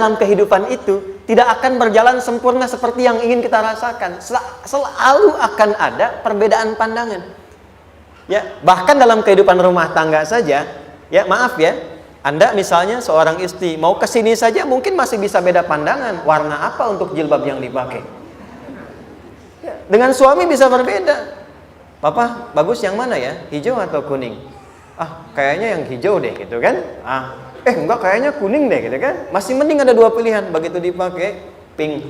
dalam kehidupan itu tidak akan berjalan sempurna seperti yang ingin kita rasakan. Selalu akan ada perbedaan pandangan. Ya, bahkan dalam kehidupan rumah tangga saja, ya maaf ya, Anda misalnya seorang istri mau ke sini saja mungkin masih bisa beda pandangan, warna apa untuk jilbab yang dipakai. Ya, dengan suami bisa berbeda. Papa, bagus yang mana ya? Hijau atau kuning? Ah, kayaknya yang hijau deh gitu kan. Enggak, kayaknya kuning deh gitu kan. Masih mending ada dua pilihan. Begitu dipakai pink.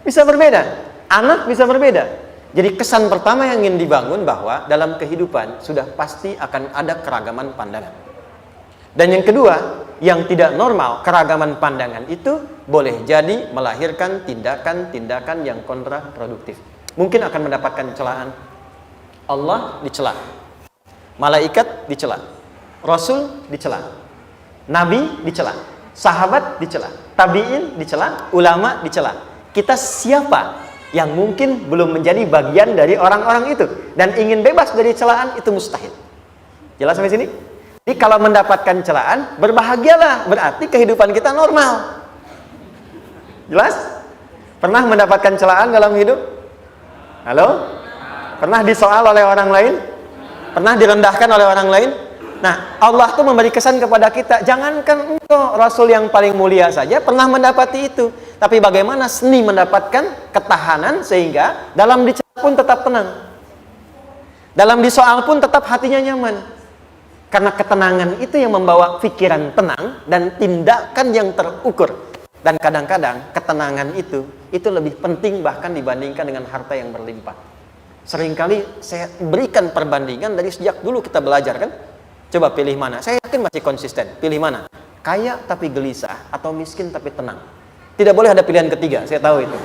Bisa berbeda. Anak bisa berbeda. Jadi kesan pertama yang ingin dibangun bahwa dalam kehidupan sudah pasti akan ada keragaman pandangan. Dan yang kedua, yang tidak normal, keragaman pandangan itu boleh jadi melahirkan tindakan-tindakan yang kontraproduktif. Mungkin akan mendapatkan celaan. Allah dicela, malaikat dicela, Rasul dicela, Nabi dicela, sahabat dicela, tabi'in dicela, ulama dicela. Kita siapa yang mungkin belum menjadi bagian dari orang-orang itu dan ingin bebas dari celaan? Itu mustahil. Jelas sampai sini? Jadi kalau mendapatkan celaan, berbahagialah, berarti kehidupan kita normal. Jelas? Pernah mendapatkan celaan dalam hidup? Halo? Pernah disoal oleh orang lain? Pernah direndahkan oleh orang lain? Nah, Allah tuh memberi kesan kepada kita, jangankan engkau, Rasul yang paling mulia saja pernah mendapati itu. Tapi bagaimana seni mendapatkan ketahanan sehingga dalam dicela pun tetap tenang, dalam disoal pun tetap hatinya nyaman. Karena ketenangan itu yang membawa pikiran tenang dan tindakan yang terukur. Dan kadang-kadang ketenangan itu lebih penting bahkan dibandingkan dengan harta yang berlimpah. Seringkali saya berikan perbandingan dari sejak dulu kita belajar kan. Coba pilih mana? Saya yakin masih konsisten. Pilih mana? Kaya tapi gelisah atau miskin tapi tenang? Tidak boleh ada pilihan ketiga, saya tahu itu.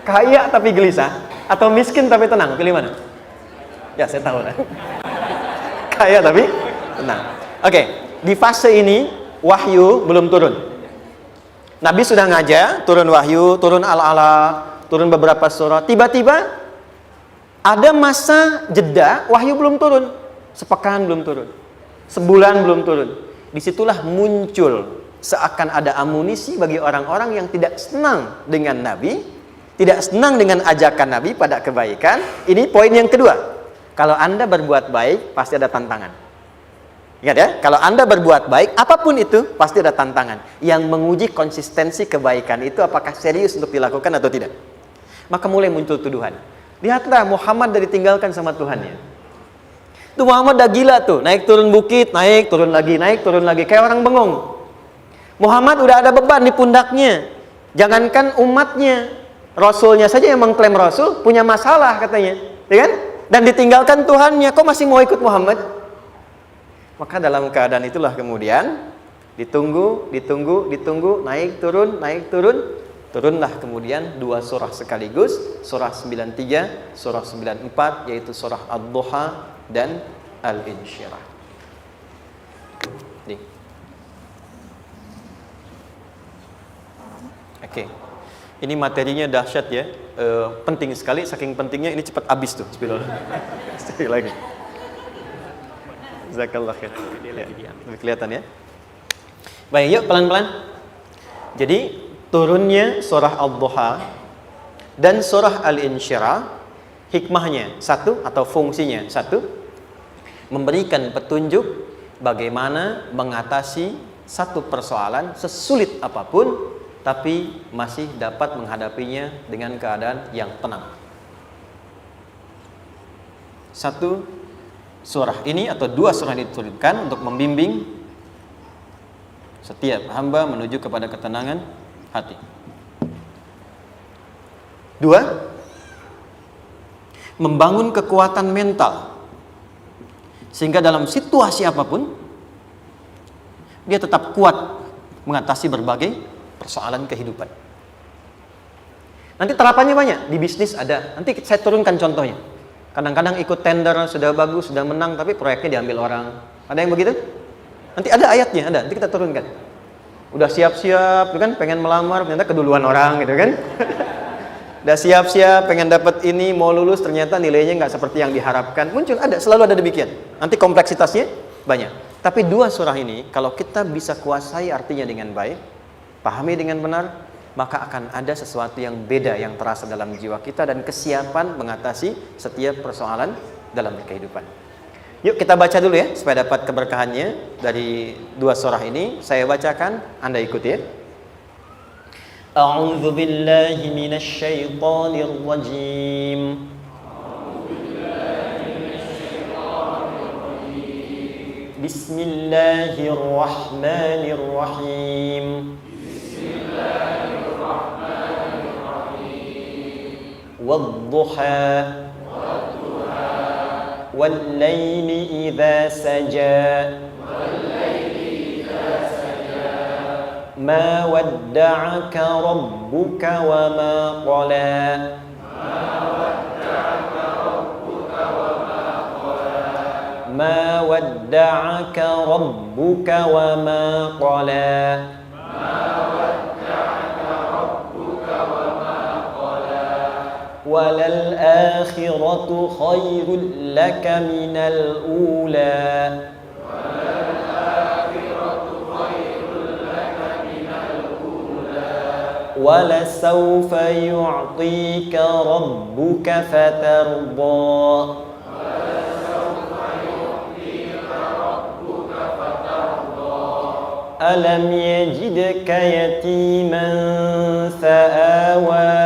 Kaya tapi gelisah atau miskin tapi tenang? Pilih mana? Ya, saya tahu lah. Kaya tapi tenang. Oke, di fase ini wahyu belum turun. Nabi sudah ngajar, turun wahyu, turun al-ala, turun beberapa surah. Tiba-tiba ada masa jeda, wahyu belum turun. Sepekan belum turun. Sebulan belum turun. Disitulah muncul seakan ada amunisi bagi orang-orang yang tidak senang dengan Nabi, tidak senang dengan ajakan Nabi pada kebaikan. Ini poin yang kedua. Kalau Anda berbuat baik, pasti ada tantangan. Ingat ya, kalau Anda berbuat baik, apapun itu, pasti ada tantangan. Yang menguji konsistensi kebaikan itu apakah serius untuk dilakukan atau tidak. Maka mulai muncul tuduhan. Lihatlah, Muhammad dari ditinggalkan sama Tuhannya. Itu Muhammad dah gila tuh, naik turun bukit, naik turun lagi, kayak orang bengong. Muhammad udah ada beban di pundaknya. Jangankan umatnya, Rasulnya saja yang mengklaim Rasul, punya masalah katanya. Ya kan? Dan ditinggalkan Tuhannya, kok masih mau ikut Muhammad? Maka dalam keadaan itulah kemudian ditunggu, naik turun, turunlah kemudian dua surah sekaligus, surah 93, surah 94, yaitu surah Ad-Duha dan Al-Insyirah. Oke. Ini materinya dahsyat ya, penting sekali, saking pentingnya ini cepat habis tuh. Sekali lagi. Jazakallah khair. Lebih kelihatan ya. Baik, yuk pelan-pelan. Jadi turunnya surah Ad-Duha dan surah Al-Insyirah, hikmahnya satu atau fungsinya satu, memberikan petunjuk bagaimana mengatasi satu persoalan sesulit apapun, tapi masih dapat menghadapinya dengan keadaan yang tenang. Satu surah ini atau dua surah ini diturunkan untuk membimbing setiap hamba menuju kepada ketenangan hati. Dua, membangun kekuatan mental sehingga dalam situasi apapun dia tetap kuat mengatasi berbagai persoalan kehidupan. Nanti terapannya banyak, di bisnis ada. Nanti saya turunkan contohnya. Kadang-kadang ikut tender, sudah bagus, sudah menang, tapi proyeknya diambil orang. Ada yang begitu? Nanti ada ayatnya, ada. Nanti kita turunkan. Udah siap-siap, kan? Pengen melamar, ternyata keduluan orang, gitu kan? Udah siap-siap, pengen dapat ini, mau lulus, ternyata nilainya nggak seperti yang diharapkan. Muncul, ada, selalu ada demikian. Nanti kompleksitasnya banyak. Tapi dua surah ini kalau kita bisa kuasai artinya dengan baik, pahami dengan benar, maka akan ada sesuatu yang beda yang terasa dalam jiwa kita dan kesiapan mengatasi setiap persoalan dalam kehidupan. Yuk kita baca dulu ya supaya dapat keberkahannya dari dua surah ini. Saya bacakan, Anda ikuti ya. A'udzu billahi minasy syaithanir rajim. Bismillahirrahmanirrahim. Wadduha wal-laili idza saja ma wadda'aka rabbuka wa ma qala ما ودعك ربك وما قلى وللآخرة خير لك من الأولى ولسوف يعطيك ربك فترضى ألم يجدك يتيما فآوى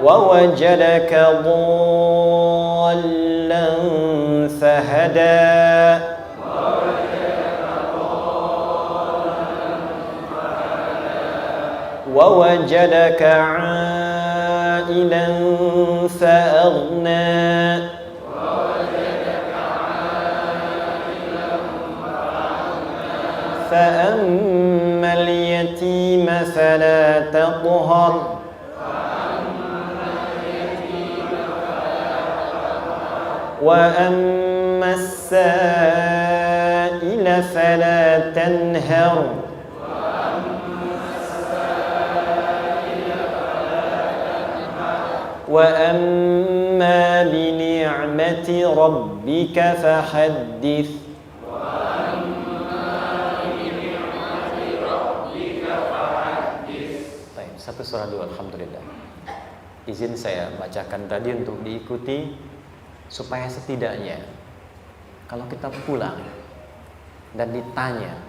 ووجدك ضالا فهدى ووجدك عائلا فأغنى فأما اليتيم فلا تقهر وأما السائل فلا تنهر وأما بنعمة ربك فحدث. Satu surah dua, alhamdulillah. Izin saya bacakan tadi untuk diikuti supaya setidaknya kalau kita pulang dan ditanya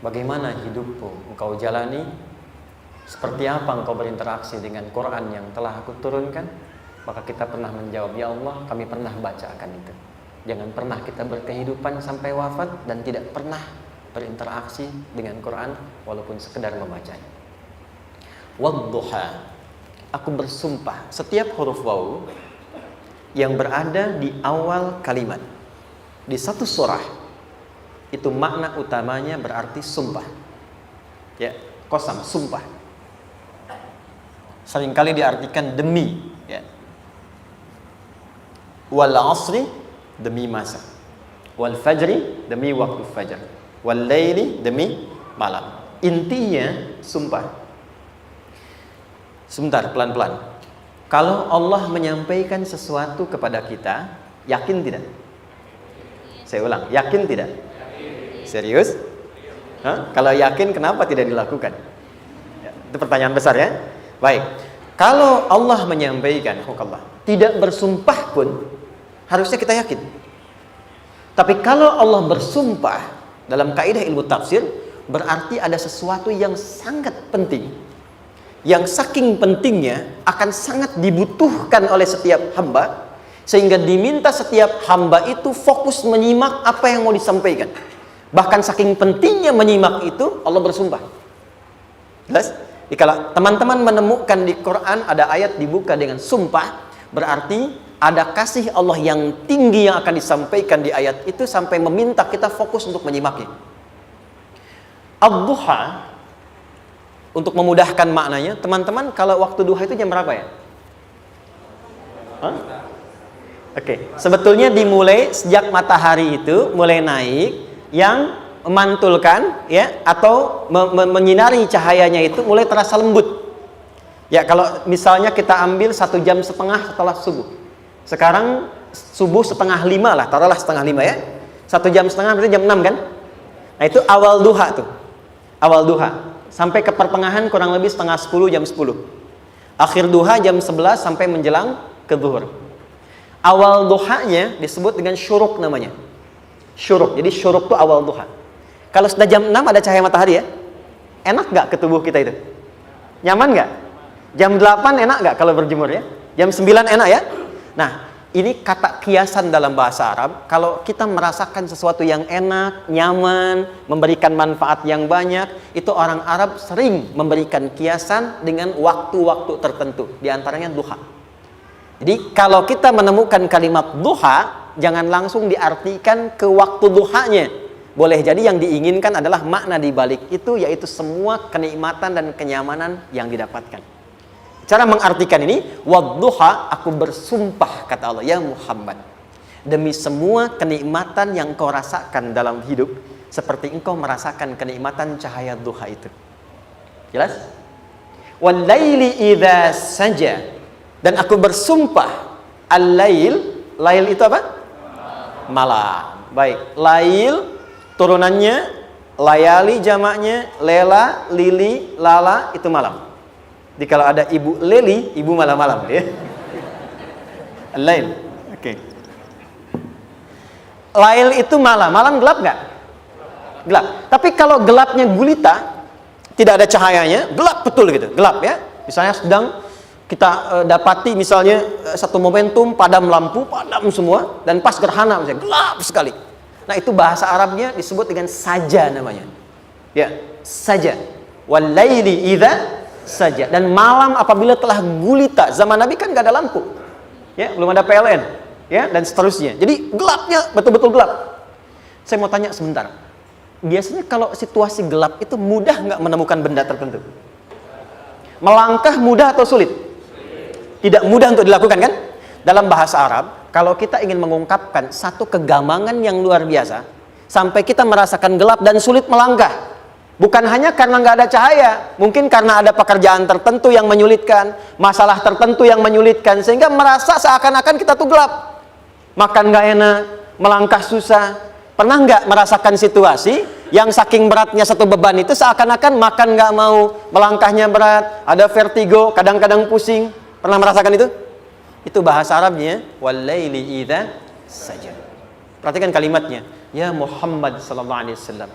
bagaimana hidupmu engkau jalani, seperti apa engkau berinteraksi dengan Quran yang telah aku turunkan, maka kita pernah menjawab, ya Allah kami pernah baca akan itu. Jangan pernah kita berkehidupan sampai wafat dan tidak pernah berinteraksi dengan Quran walaupun sekedar membacanya. Wadduha, aku bersumpah. Setiap huruf waw yang berada di awal kalimat di satu surah itu makna utamanya berarti sumpah. Ya, qasam, sumpah. Seringkali diartikan demi, ya. Wal asri, demi masa. Wal fajri, demi waktu fajar. Wal laili, demi malam. Intinya sumpah. Sebentar, pelan-pelan. Kalau Allah menyampaikan sesuatu kepada kita, yakin tidak? Saya ulang, yakin tidak? Serius? Hah? Kalau yakin, kenapa tidak dilakukan? Ya, itu pertanyaan besar ya. Baik. Kalau Allah menyampaikan, Allah tidak bersumpah pun, harusnya kita yakin. Tapi kalau Allah bersumpah, dalam kaidah ilmu tafsir, berarti ada sesuatu yang sangat penting, yang saking pentingnya akan sangat dibutuhkan oleh setiap hamba, sehingga diminta setiap hamba itu fokus menyimak apa yang mau disampaikan. Bahkan saking pentingnya menyimak itu, Allah bersumpah. Jelas? Kalau teman-teman menemukan di Quran ada ayat dibuka dengan sumpah, berarti ada kasih Allah yang tinggi yang akan disampaikan di ayat itu sampai meminta kita fokus untuk menyimaknya. Ad-duha, untuk memudahkan maknanya, teman-teman kalau waktu duha itu jam berapa ya? Oke, sebetulnya dimulai sejak matahari itu mulai naik, yang memantulkan ya atau menyinari cahayanya itu mulai terasa lembut. Ya, kalau misalnya kita ambil 1,5 jam setelah subuh. Sekarang subuh 4:30 lah, taruhlah 4:30 ya. 1,5 jam berarti jam 6 kan? Nah, itu awal duha tuh. Awal duha. Sampai ke pertengahan kurang lebih 9:30, jam 10. Akhir duha jam 11 sampai menjelang ke zuhur. Awal duhanya disebut dengan syuruk namanya. Syuruk. Jadi syuruk itu awal duha. Kalau sudah jam 6 ada cahaya matahari ya. Enak nggak ke tubuh kita itu? Nyaman nggak? Jam 8 enak nggak kalau berjemur ya? Jam 9 enak ya? Nah, ini kata kiasan dalam bahasa Arab. Kalau kita merasakan sesuatu yang enak, nyaman, memberikan manfaat yang banyak, itu orang Arab sering memberikan kiasan dengan waktu-waktu tertentu. Di antaranya duha. Jadi kalau kita menemukan kalimat duha, jangan langsung diartikan ke waktu duhanya. Boleh jadi yang diinginkan adalah makna di balik itu, yaitu semua kenikmatan dan kenyamanan yang didapatkan. Cara mengartikan ini, wadduha, aku bersumpah, kata Allah, ya Muhammad, demi semua kenikmatan yang kau rasakan dalam hidup, seperti engkau merasakan kenikmatan cahaya duha itu. Jelas? Wal-laili idza saja, dan aku bersumpah, al-lail, lail itu apa? Malam. Baik, lail turunannya, layali jamaknya, lela, lili, lala, itu malam. Jadi kalau ada ibu leli, ibu malam-malam ya. Lail. Oke. Lail itu malam. Malam gelap nggak? Gelap. Tapi kalau gelapnya gulita, tidak ada cahayanya, gelap betul gitu. Gelap ya. Misalnya sedang kita dapati misalnya satu momentum padam lampu, padam semua, dan pas gerhana misalnya gelap sekali. Nah, itu bahasa Arabnya disebut dengan saja namanya. Ya, saja. Wal laili idza saja. Dan malam apabila telah gulita, zaman Nabi kan gak ada lampu ya, belum ada PLN ya, dan seterusnya, jadi gelapnya betul-betul gelap. Saya mau tanya sebentar, biasanya kalau situasi gelap itu mudah nggak menemukan benda tertentu? Melangkah mudah atau sulit? Tidak mudah untuk dilakukan kan? Dalam bahasa Arab, kalau kita ingin mengungkapkan satu kegamangan yang luar biasa, sampai kita merasakan gelap dan sulit melangkah, bukan hanya karena nggak ada cahaya, mungkin karena ada pekerjaan tertentu yang menyulitkan, masalah tertentu yang menyulitkan, sehingga merasa seakan-akan kita tuh gelap. Makan nggak enak, melangkah susah. Pernah nggak merasakan situasi yang saking beratnya satu beban itu seakan-akan makan nggak mau, melangkahnya berat, ada vertigo, kadang-kadang pusing. Pernah merasakan itu? Itu bahasa Arabnya, wal-laili idza saja. Perhatikan kalimatnya, ya Muhammad sallallahu alaihi wasallam,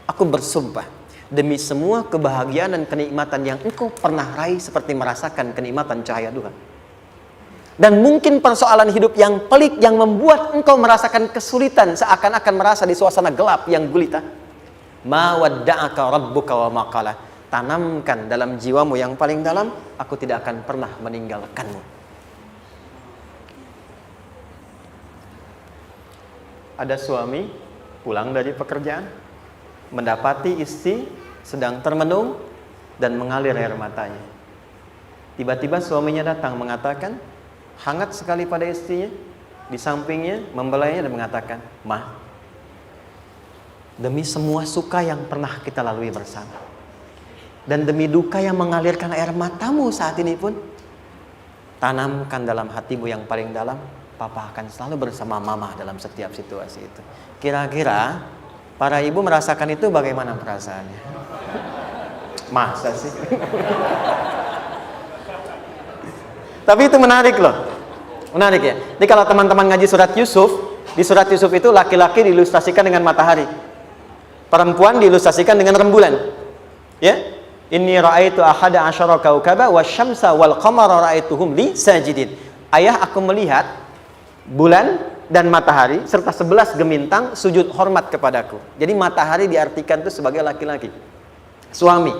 aku bersumpah demi semua kebahagiaan dan kenikmatan yang engkau pernah raih seperti merasakan kenikmatan cahaya duha. Dan mungkin persoalan hidup yang pelik yang membuat engkau merasakan kesulitan seakan-akan merasa di suasana gelap yang gulita. Ma wadda'aka rabbuka wa ma qala. Tanamkan dalam jiwamu yang paling dalam, aku tidak akan pernah meninggalkanmu. Ada suami pulang dari pekerjaan, mendapati istri sedang termenung dan mengalir air matanya. Tiba-tiba suaminya datang mengatakan, hangat sekali pada istrinya, di sampingnya membelainya dan mengatakan, "Ma, demi semua suka yang pernah kita lalui bersama, dan demi duka yang mengalirkan air matamu saat ini pun, tanamkan dalam hatimu yang paling dalam, Papa akan selalu bersama Mama dalam setiap situasi itu." Kira-kira para ibu merasakan itu bagaimana perasaannya? Masa sih? Tapi itu menarik loh. Menarik ya. Jadi kalau teman-teman ngaji surat Yusuf, di surat Yusuf itu laki-laki diilustrasikan dengan matahari, perempuan diilustrasikan dengan rembulan. Ya. Inni ra'aitu ahada asyara kaukaba wasyamsa wal qamara ra'aituhum li sajidin. Ayah, aku melihat bulan dan matahari serta 11 gemintang sujud hormat kepadaku. Jadi matahari diartikan itu sebagai laki-laki, suami,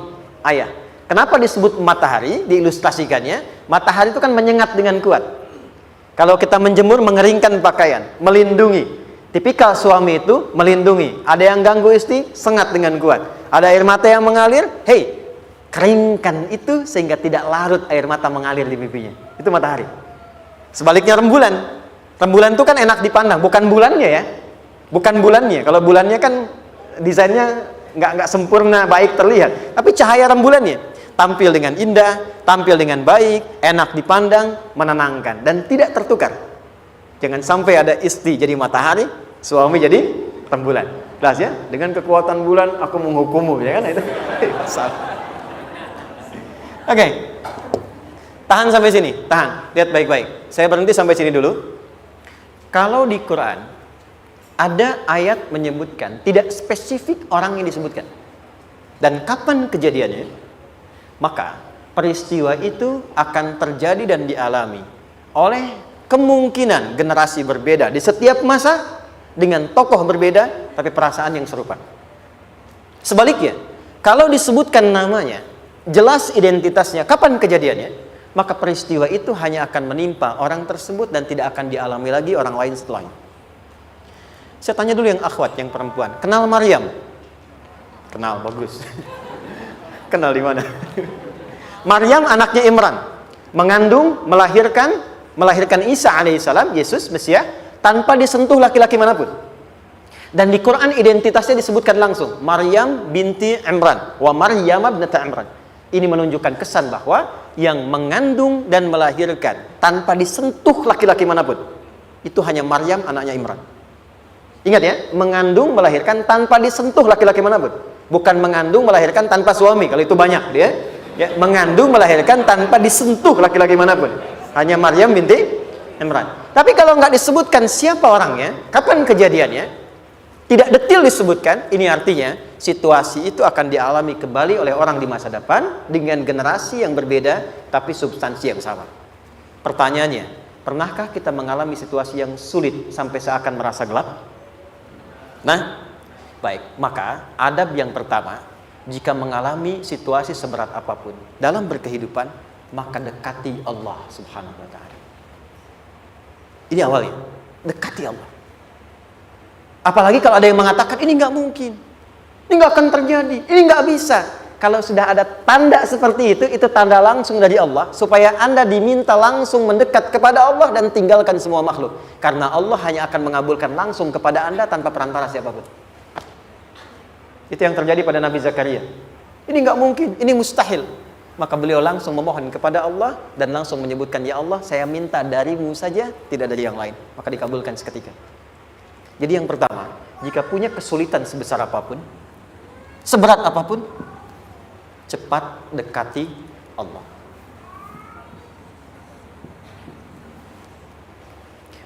ayah. Kenapa disebut matahari? Diilustrasikannya, matahari itu kan menyengat dengan kuat. Kalau kita menjemur, mengeringkan pakaian, melindungi. Tipikal suami itu melindungi. Ada yang ganggu istri, sengat dengan kuat. Ada air mata yang mengalir, hei, keringkan itu sehingga tidak larut air mata mengalir di pipinya. Itu matahari. Sebaliknya rembulan. Rembulan itu kan enak dipandang, bukan bulannya ya, bukan bulannya. Kalau bulannya kan desainnya nggak sempurna, baik terlihat. Tapi cahaya rembulannya. tampil dengan indah, tampil dengan baik, enak dipandang, menenangkan, dan tidak tertukar. Jangan sampai ada istri jadi matahari, suami jadi rembulan. Jelas ya? Dengan kekuatan bulan aku menghukummu, ya kan? Itu salah. Oke. Tahan sampai sini, tahan. Lihat baik-baik. Saya berhenti sampai sini dulu. Kalau di Quran ada ayat menyebutkan, tidak spesifik orang yang disebutkan dan kapan kejadiannya, maka peristiwa itu akan terjadi dan dialami oleh kemungkinan generasi berbeda di setiap masa dengan tokoh berbeda tapi perasaan yang serupa. Sebaliknya, kalau disebutkan namanya, jelas identitasnya, kapan kejadiannya, maka peristiwa itu hanya akan menimpa orang tersebut dan tidak akan dialami lagi orang lain setelahnya. Saya tanya dulu yang akhwat, yang perempuan, kenal Maryam? Kenal, bagus. Kenal di mana? Maryam anaknya Imran, mengandung, melahirkan Isa alaihissalam, Yesus Mesias, tanpa disentuh laki-laki manapun. Dan di Quran identitasnya disebutkan langsung, Maryam binti Imran, wa Maryam ibnata Imran. Ini menunjukkan kesan bahwa yang mengandung dan melahirkan tanpa disentuh laki-laki manapun, itu hanya Maryam anaknya Imran. Ingat ya, mengandung, melahirkan tanpa disentuh laki-laki manapun. Bukan mengandung, melahirkan tanpa suami, kalau itu banyak dia. Ya, mengandung, melahirkan tanpa disentuh laki-laki manapun. Hanya Maryam binti Imran. Tapi kalau nggak disebutkan siapa orangnya, kapan kejadiannya, tidak detail disebutkan, ini artinya situasi itu akan dialami kembali oleh orang di masa depan dengan generasi yang berbeda tapi substansi yang sama. Pertanyaannya, pernahkah kita mengalami situasi yang sulit sampai seakan merasa gelap? Nah, baik, maka adab yang pertama, jika mengalami situasi seberat apapun dalam berkehidupan, maka dekati Allah Subhanahu wa ta'ala. Ini awalnya, dekati Allah. Apalagi kalau ada yang mengatakan ini nggak mungkin, ini nggak akan terjadi, ini nggak bisa. Kalau sudah ada tanda seperti itu tanda langsung dari Allah supaya Anda diminta langsung mendekat kepada Allah dan tinggalkan semua makhluk. Karena Allah hanya akan mengabulkan langsung kepada Anda tanpa perantara siapapun. Itu yang terjadi pada Nabi Zakaria. Ini nggak mungkin, ini mustahil. Maka beliau langsung memohon kepada Allah dan langsung menyebutkan, ya Allah, saya minta darimu saja, tidak dari yang lain. Maka dikabulkan seketika. Jadi yang pertama, jika punya kesulitan sebesar apapun, seberat apapun, cepat dekati Allah.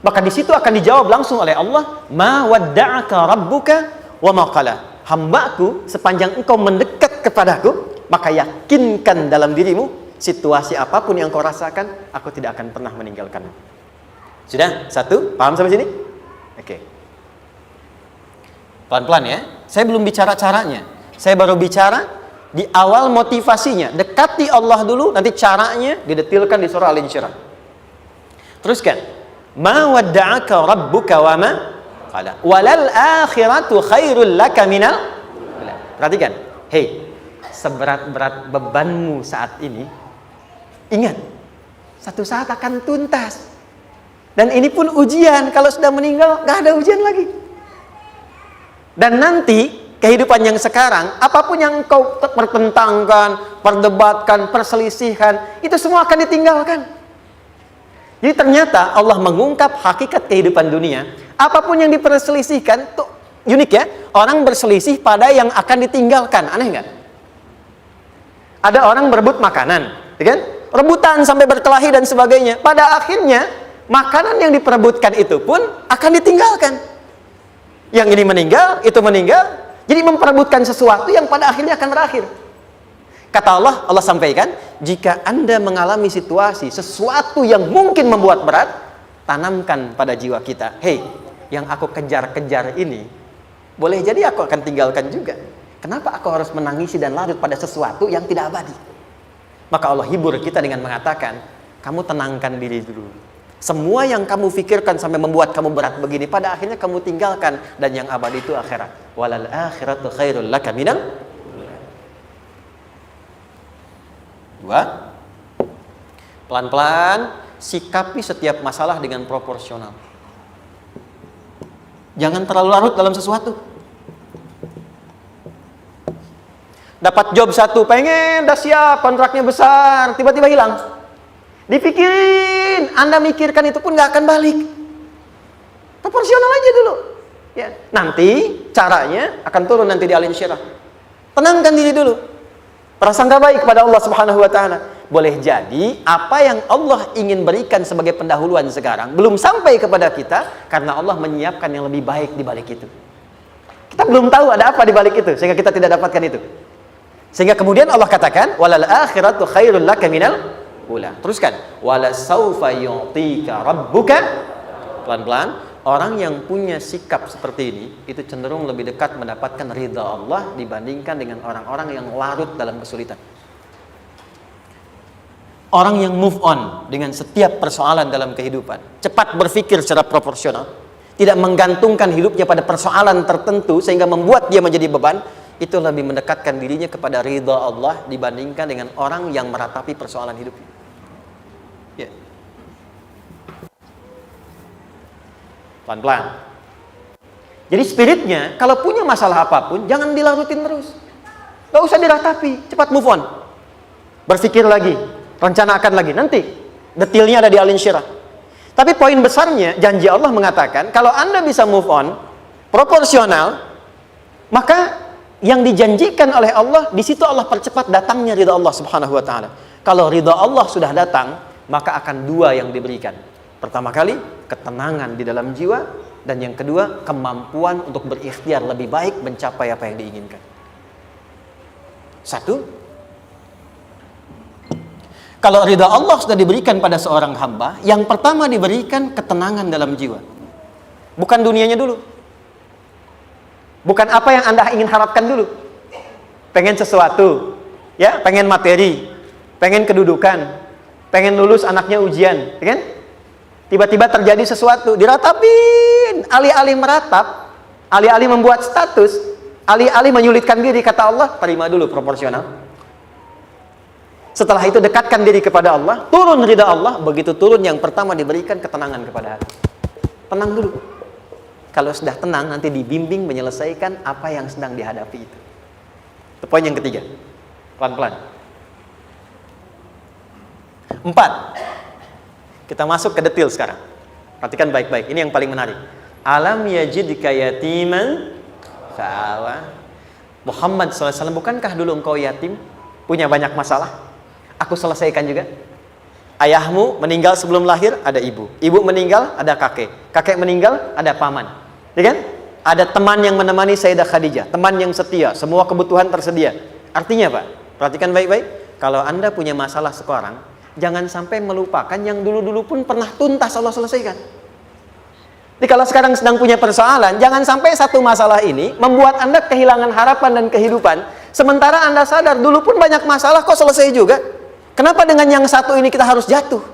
Maka di situ akan dijawab langsung oleh Allah, ma wadda'aka rabbuka wa ma qala. Hambaku, sepanjang engkau mendekat kepadaku, maka yakinkan dalam dirimu, situasi apapun yang kau rasakan, aku tidak akan pernah meninggalkanmu. Sudah? Satu? Paham sampai sini? Oke. Pelan-pelan ya. Saya belum bicara caranya. Saya baru bicara di awal motivasinya. Dekati Allah dulu, nanti caranya didetilkan di surah Al-Insyirah. Teruskan. Ma wadda'aka rabbuka wa ma qala. Walal akhiratu khairul laka minal. Perhatikan. Hei, seberat-berat bebanmu saat ini, ingat, satu saat akan tuntas. Dan ini pun ujian. Kalau sudah meninggal, gak ada ujian lagi. Dan nanti kehidupan yang sekarang, apapun yang kau pertentangkan, perdebatkan, perselisihkan, itu semua akan ditinggalkan. Jadi ternyata Allah mengungkap hakikat kehidupan dunia. Apapun yang diperselisihkan, tuh unik ya. Orang berselisih pada yang akan ditinggalkan. Aneh nggak? Ada orang berebut makanan, ya kan? Rebutan sampai berkelahi dan sebagainya. Pada akhirnya, makanan yang diperebutkan itu pun akan ditinggalkan. Yang ini meninggal, itu meninggal. Jadi memperebutkan sesuatu yang pada akhirnya akan berakhir. Kata Allah, Allah sampaikan, jika Anda mengalami situasi, sesuatu yang mungkin membuat berat, tanamkan pada jiwa kita, hei, yang aku kejar-kejar ini, boleh jadi aku akan tinggalkan juga. Kenapa aku harus menangisi dan larut pada sesuatu yang tidak abadi? Maka Allah hibur kita dengan mengatakan, kamu tenangkan diri dulu. Semua yang kamu pikirkan sampai membuat kamu berat begini, pada akhirnya kamu tinggalkan. Dan yang abadi itu akhirat. Walal akhiratu khairul laka minal. Dua, pelan-pelan sikapi setiap masalah dengan proporsional. Jangan terlalu larut dalam sesuatu. Dapat job satu, pengen, udah siap, kontraknya besar, tiba-tiba hilang. Dipikirin, Anda mikirkan itu pun nggak akan balik. Proporsional aja dulu. Ya, nanti caranya akan turun nanti di alim syirah. Tenangkan diri dulu. Prasangka baik kepada Allah Subhanahu wa taala. Boleh jadi apa yang Allah ingin berikan sebagai pendahuluan sekarang belum sampai kepada kita karena Allah menyiapkan yang lebih baik di balik itu. Kita belum tahu ada apa di balik itu sehingga kita tidak dapatkan itu. Sehingga kemudian Allah katakan walal akhiratu khairul laka minal ula. Teruskan wala saufa yu'tika rabbuka. Pelan-pelan. Orang yang punya sikap seperti ini itu cenderung lebih dekat mendapatkan ridha Allah dibandingkan dengan orang-orang yang larut dalam kesulitan. Orang yang move on dengan setiap persoalan dalam kehidupan, cepat berpikir secara proporsional, tidak menggantungkan hidupnya pada persoalan tertentu sehingga membuat dia menjadi beban, itu lebih mendekatkan dirinya kepada ridha Allah dibandingkan dengan orang yang meratapi persoalan hidupnya. Ya. Pelan-pelan. Jadi spiritnya, kalau punya masalah apapun, jangan dilarutin terus. Gak usah diratapi, cepat move on. Berpikir lagi, rencanakan lagi. Nanti, detailnya ada di Al Insyirah. Tapi poin besarnya, janji Allah mengatakan, kalau Anda bisa move on, proporsional, maka yang dijanjikan oleh Allah, di situ Allah percepat datangnya ridha Allah Subhanahu wa taala. Kalau ridha Allah sudah datang, maka akan dua yang diberikan. Pertama kali, ketenangan di dalam jiwa, dan yang kedua, kemampuan untuk berikhtiar lebih baik mencapai apa yang diinginkan. Satu, kalau ridha Allah sudah diberikan pada seorang hamba, yang pertama diberikan ketenangan dalam jiwa. Bukan dunianya dulu. Bukan apa yang Anda ingin harapkan dulu. Pengen sesuatu, ya, pengen materi, pengen kedudukan, pengen lulus anaknya ujian, ya kan? Tiba-tiba terjadi sesuatu, diratapin, alih-alih meratap, alih-alih membuat status, alih-alih menyulitkan diri, kata Allah, terima dulu proporsional. Setelah itu dekatkan diri kepada Allah, turun ridha Allah, begitu turun yang pertama diberikan ketenangan kepada hati. Tenang dulu. Kalau sudah tenang, nanti dibimbing menyelesaikan apa yang sedang dihadapi itu. Itu poin yang ketiga. Pelan-pelan. 4. Kita masuk ke detail sekarang. Perhatikan baik-baik. Ini yang paling menarik. Alam yajidka yatiman fa'awa. Muhammad SAW, bukankah dulu engkau yatim? Punya banyak masalah? Aku selesaikan juga. Ayahmu meninggal sebelum lahir, ada ibu. Ibu meninggal, ada kakek. Kakek meninggal, ada paman. Ya kan? Ada teman yang menemani Sayyidah Khadijah. Teman yang setia. Semua kebutuhan tersedia. Artinya Pak, perhatikan baik-baik. Kalau Anda punya masalah sekarang, jangan sampai melupakan yang dulu-dulu pun pernah tuntas Allah selesaikan. Jadi kalau sekarang sedang punya persoalan, jangan sampai satu masalah ini membuat Anda kehilangan harapan dan kehidupan. Sementara Anda sadar, dulu pun banyak masalah kok selesai juga. Kenapa dengan yang satu ini kita harus jatuh?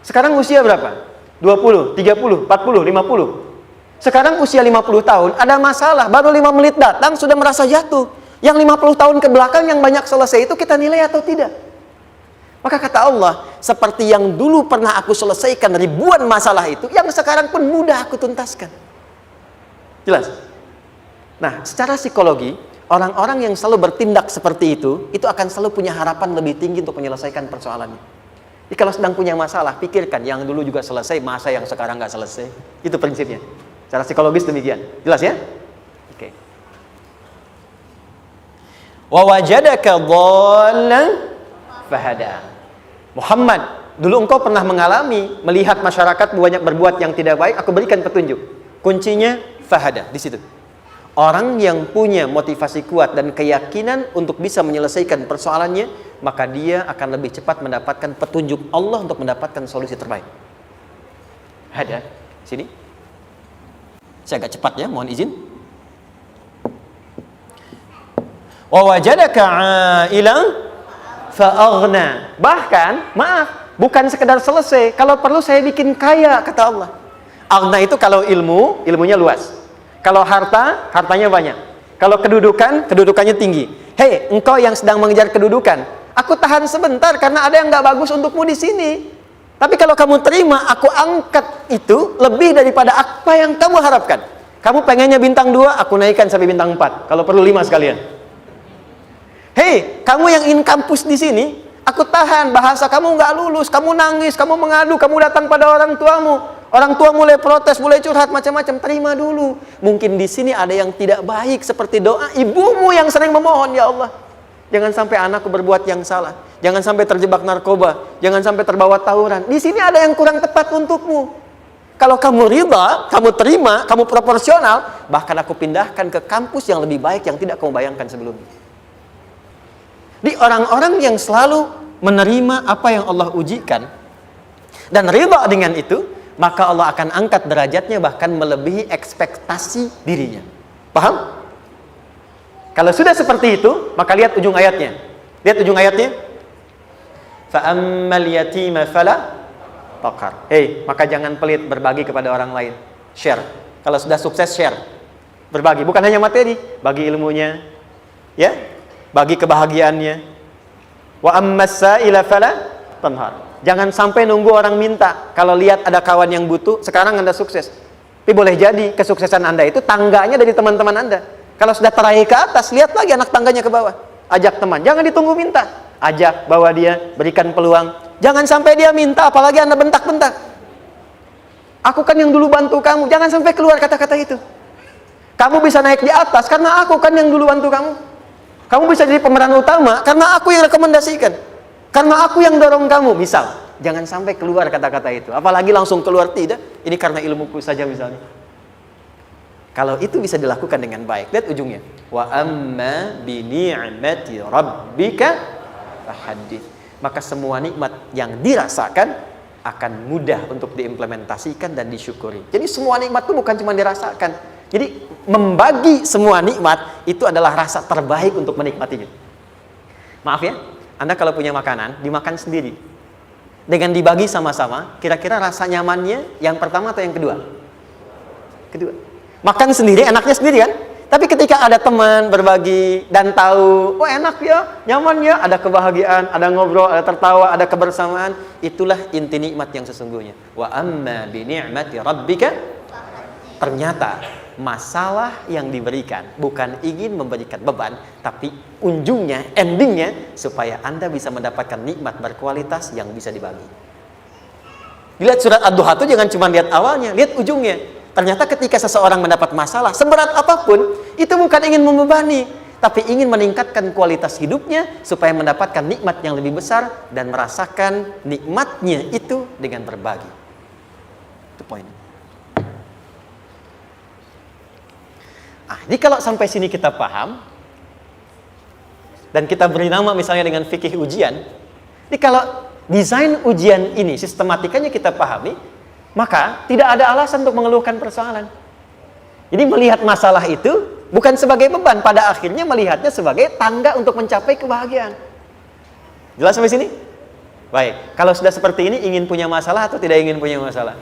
Sekarang usia berapa? 20, 30, 40, 50. Sekarang usia 50 tahun, ada masalah, baru 5 menit datang sudah merasa jatuh. Yang 50 tahun ke belakang yang banyak selesai itu kita nilai atau tidak? Maka kata Allah, seperti yang dulu pernah aku selesaikan ribuan masalah itu, yang sekarang pun mudah aku tuntaskan. Jelas? Nah, secara psikologi, orang-orang yang selalu bertindak seperti itu akan selalu punya harapan lebih tinggi untuk menyelesaikan persoalannya. Jadi kalau sedang punya masalah, pikirkan yang dulu juga selesai, masa yang sekarang nggak selesai. Itu prinsipnya. Secara psikologis demikian. Jelas ya? Oke. Wa wajadaka dhallan fahada. Muhammad, dulu engkau pernah mengalami melihat masyarakat banyak berbuat yang tidak baik, aku berikan petunjuk. Kuncinya fahada di situ. Orang yang punya motivasi kuat dan keyakinan untuk bisa menyelesaikan persoalannya, maka dia akan lebih cepat mendapatkan petunjuk Allah untuk mendapatkan solusi terbaik. Ada sini. Saya agak cepat ya, mohon izin. Wa wajadaka 'ailan fa'aghna. Bahkan, maaf, bukan sekedar selesai. Kalau perlu saya bikin kaya, kata Allah. Aghna itu kalau ilmunya luas. Kalau harta, hartanya banyak. Kalau kedudukan, kedudukannya tinggi. Hei, engkau yang sedang mengejar kedudukan, aku tahan sebentar karena ada yang gak bagus untukmu di sini. Tapi kalau kamu terima, aku angkat itu lebih daripada apa yang kamu harapkan. Kamu pengennya bintang 2, aku naikkan sampai bintang 4. Kalau perlu 5 sekalian. Hei, kamu yang ingin kampus di sini, aku tahan, bahasa kamu nggak lulus, kamu nangis, kamu mengadu, kamu datang pada orang tuamu. Orang tua mulai protes, mulai curhat macam-macam. Terima dulu. Mungkin di sini ada yang tidak baik seperti doa ibumu yang sering memohon, ya Allah, jangan sampai anakku berbuat yang salah, jangan sampai terjebak narkoba, jangan sampai terbawa tawuran. Di sini ada yang kurang tepat untukmu. Kalau kamu ridha, kamu terima, kamu proporsional, bahkan aku pindahkan ke kampus yang lebih baik yang tidak kamu bayangkan sebelumnya. Di orang-orang yang selalu menerima apa yang Allah ujikan dan ridha dengan itu, maka Allah akan angkat derajatnya bahkan melebihi ekspektasi dirinya. Paham? Kalau sudah seperti itu, maka lihat ujung ayatnya. Lihat ujung ayatnya. Fa ammal yatima fala taqhar. Maka jangan pelit berbagi kepada orang lain. Share. Kalau sudah sukses, share. Berbagi, bukan hanya materi, bagi ilmunya, ya, bagi kebahagiaannya. Wa ammas sa'ila fala tanhar. Jangan sampai nunggu orang minta. Kalau lihat ada kawan yang butuh, sekarang Anda sukses. Tapi boleh jadi kesuksesan Anda itu tangganya dari teman-teman Anda. Kalau sudah teraih ke atas, lihat lagi anak tangganya ke bawah. Ajak teman, jangan ditunggu minta. Ajak, bawa dia, berikan peluang. Jangan sampai dia minta, apalagi Anda bentak-bentak. Aku kan yang dulu bantu kamu. Jangan sampai keluar kata-kata itu. Kamu bisa naik di atas karena aku kan yang dulu bantu kamu. Kamu bisa jadi pemeran utama karena aku yang rekomendasikan. Karena aku yang dorong kamu, misal. Jangan sampai keluar kata-kata itu. Apalagi langsung keluar, tidak. Ini karena ilmuku saja misalnya. Kalau itu bisa dilakukan dengan baik. Lihat ujungnya. Wa amma bi ni'mati rabbika fahaddits. Maka semua nikmat yang dirasakan akan mudah untuk diimplementasikan dan disyukuri. Jadi semua nikmat itu bukan cuma dirasakan. Jadi membagi semua nikmat itu adalah rasa terbaik untuk menikmatinya. Maaf ya, Anda kalau punya makanan, dimakan sendiri. Dengan dibagi sama-sama, kira-kira rasa nyamannya yang pertama atau yang kedua? Kedua. Makan sendiri, enaknya sendiri kan? Tapi ketika ada teman berbagi dan tahu, oh enak ya, nyaman ya, ada kebahagiaan, ada ngobrol, ada tertawa, ada kebersamaan, itulah inti nikmat yang sesungguhnya. Wa amma bi ni'mati rabbika. Ternyata masalah yang diberikan bukan ingin memberikan beban, tapi ujungnya, endingnya supaya Anda bisa mendapatkan nikmat berkualitas yang bisa dibagi. Lihat surat Ad-Duha itu jangan cuma lihat awalnya, lihat ujungnya. Ternyata ketika seseorang mendapat masalah, seberat apapun, itu bukan ingin membebani, tapi ingin meningkatkan kualitas hidupnya supaya mendapatkan nikmat yang lebih besar dan merasakan nikmatnya itu dengan berbagi. Itu poinnya. Jadi kalau sampai sini kita paham, dan kita beri nama misalnya dengan fikih ujian, jadi kalau desain ujian ini, sistematikanya kita pahami, maka tidak ada alasan untuk mengeluhkan persoalan. Jadi melihat masalah itu bukan sebagai beban, pada akhirnya melihatnya sebagai tangga untuk mencapai kebahagiaan. Jelas sampai sini? Baik, kalau sudah seperti ini, ingin punya masalah atau tidak ingin punya masalah?